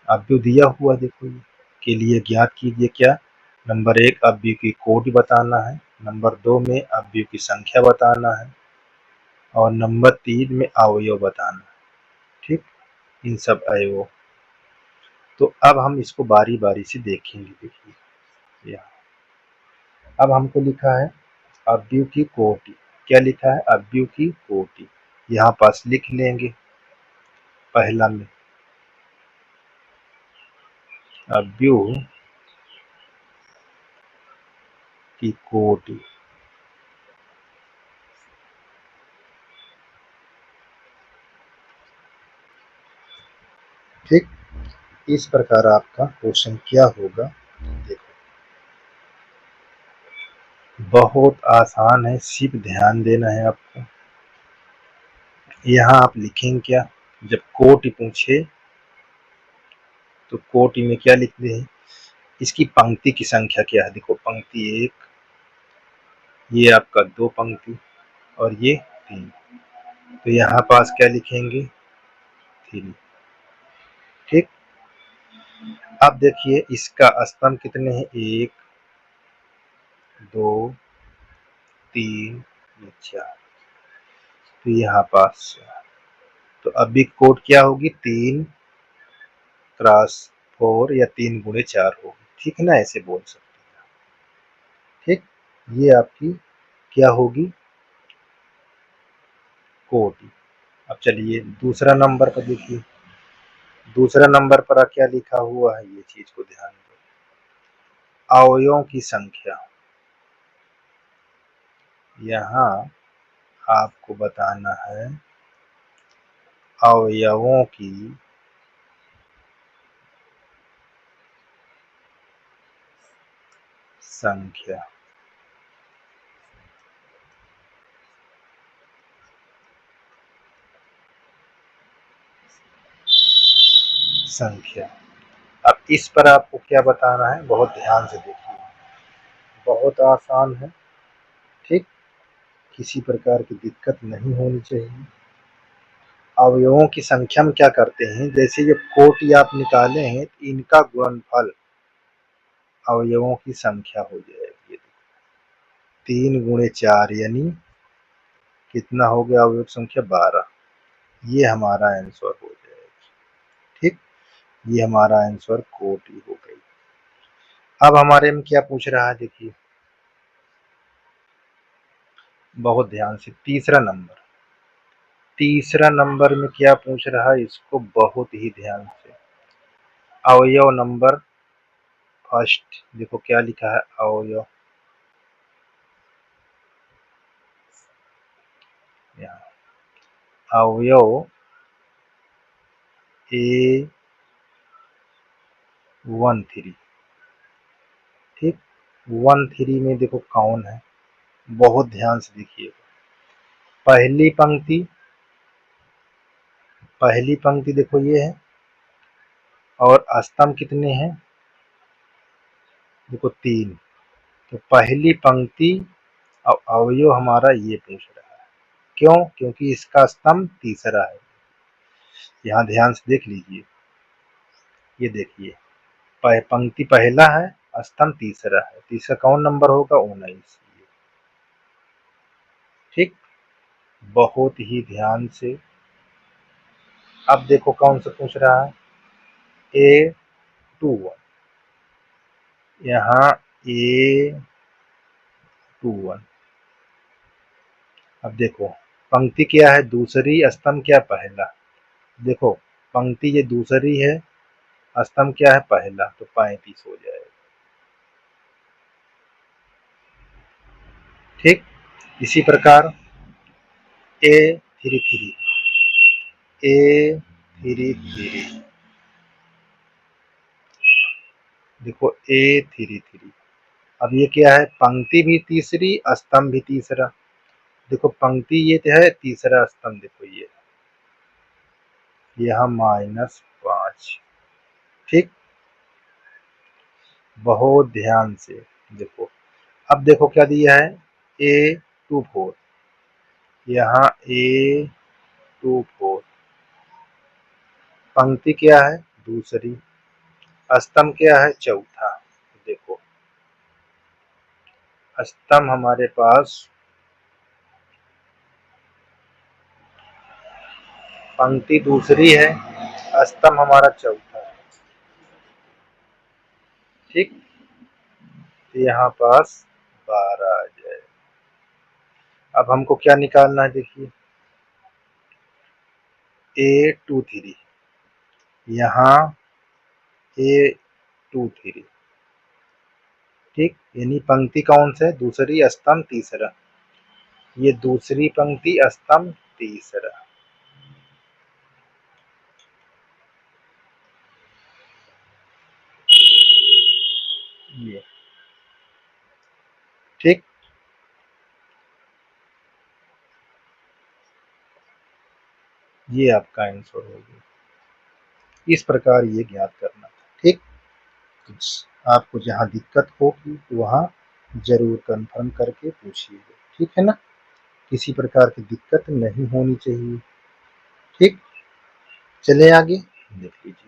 अवयव दिया हुआ देखो ये के लिए ज्ञात कीजिए क्या। नंबर 1 अवयव की कोटि बताना है, नंबर 2 में अवयव की संख्या बताना है और नंबर 3 में अवयव बताना है। ठीक, इन सब अवयवों। तो अब हम इसको बारी बारी से देखेंगे। देखिए यहाँ अब हमको लिखा है अवयव की कोटि। क्या लिखा है? अवयव की कोटि। यहाँ पास लिख लेंगे पहला में अवयव की कोटि। ठीक, इस प्रकार आपका क्वेश्चन क्या होगा देखो, बहुत आसान है, सिर्फ ध्यान देना है आपको। यहाँ आप लिखेंगे क्या, जब कोटि पूछे तो कोटि में क्या लिखते हैं, इसकी पंक्ति की संख्या क्या है। देखो पंक्ति 1, ये आपका 2 पंक्ति और ये 3, तो यहाँ पास क्या लिखेंगे 3। ठीक, अब देखिए इसका स्तंभ कितने हैं, 1 2 3 4, तो यहाँ पास तो अभी कोड क्या होगी 3 क्रॉस 4 या 3 गुणे 4 होगी। ठीक है ना, ऐसे बोल सकते हैं। ठीक, ये आपकी क्या होगी कोटि। अब चलिए दूसरा नंबर पर देखिए, दूसरा नंबर पर क्या लिखा हुआ है, ये चीज को ध्यान दो, अवयवों की संख्या। यहाँ आपको बताना है अवयवों की संख्या। संख्या, अब इस पर आपको क्या बताना है, बहुत ध्यान से देखिए, बहुत आसान है। ठीक, किसी प्रकार की दिक्कत नहीं होनी चाहिए। अवयवों की संख्या में क्या करते हैं, जैसे ये कोटि आप निकाले हैं, इनका गुणनफल अवयवों की संख्या हो जाएगी। 3 गुणे 4 यानी कितना हो गया अवयव संख्या 12, ये हमारा आंसर हो जाएगा। ठीक, ये हमारा आंसर कोटि हो गई। अब हमारे में क्या पूछ रहा है देखिए, बहुत ध्यान से, तीसरा नंबर, तीसरा नंबर में क्या पूछ रहा है, इसको बहुत ही ध्यान से। अवयव नंबर फर्स्ट, देखो क्या लिखा है, अवयव, अवयव A13। ठीक, 13 में देखो कौन है, बहुत ध्यान से देखिए। पहली पंक्ति, पहली पंक्ति देखो ये है, और स्तंभ कितने हैं, देखो 3, तो पहली पंक्ति और अवयव हमारा ये पूछ रहा है। क्यों? क्योंकि इसका स्तंभ तीसरा है। यहाँ ध्यान से देख लीजिए, ये देखिए पंक्ति पहला है, स्तंभ तीसरा है, तीसरा कौन नंबर होगा, 19। ठीक, बहुत ही ध्यान से। अब देखो कौन सा पूछ रहा है, A21, यहाँ A21। अब देखो पंक्ति क्या है, दूसरी, स्तंभ क्या, पहला। देखो पंक्ति ये दूसरी है, स्तंभ क्या है, पहला, तो 35 हो जाएगा। ठीक, इसी प्रकार A33, A33, देखो A33। अब ये क्या है, पंक्ति भी तीसरी, स्तंभ भी तीसरा। देखो पंक्ति ये है, तीसरा स्तंभ देखो ये यहाँ -5। ठीक, बहुत ध्यान से देखो। अब देखो क्या दिया है, A24, यहाँ A24, पंक्ति क्या है, दूसरी, स्तंभ क्या है? चौथा। देखो स्तंभ हमारे पास पंक्ति दूसरी है, स्तंभ हमारा चौथा है। ठीक, तो यहाँ पास 12 आ जाए। अब हमको क्या निकालना है? देखिए A23 यहाँ A23, ठीक, यानी पंक्ति कौन सा है? दूसरी, स्तंभ तीसरा। ये दूसरी पंक्ति, स्तंभ तीसरा। ये ठीक, ये आपका आंसर हो गया। इस प्रकार ये ज्ञात करना था। ठीक, आपको जहाँ दिक्कत होगी वहाँ जरूर कंफर्म करके पूछिएगा। ठीक है ना, किसी प्रकार की दिक्कत नहीं होनी चाहिए। ठीक, चले आगे देख लीजिए।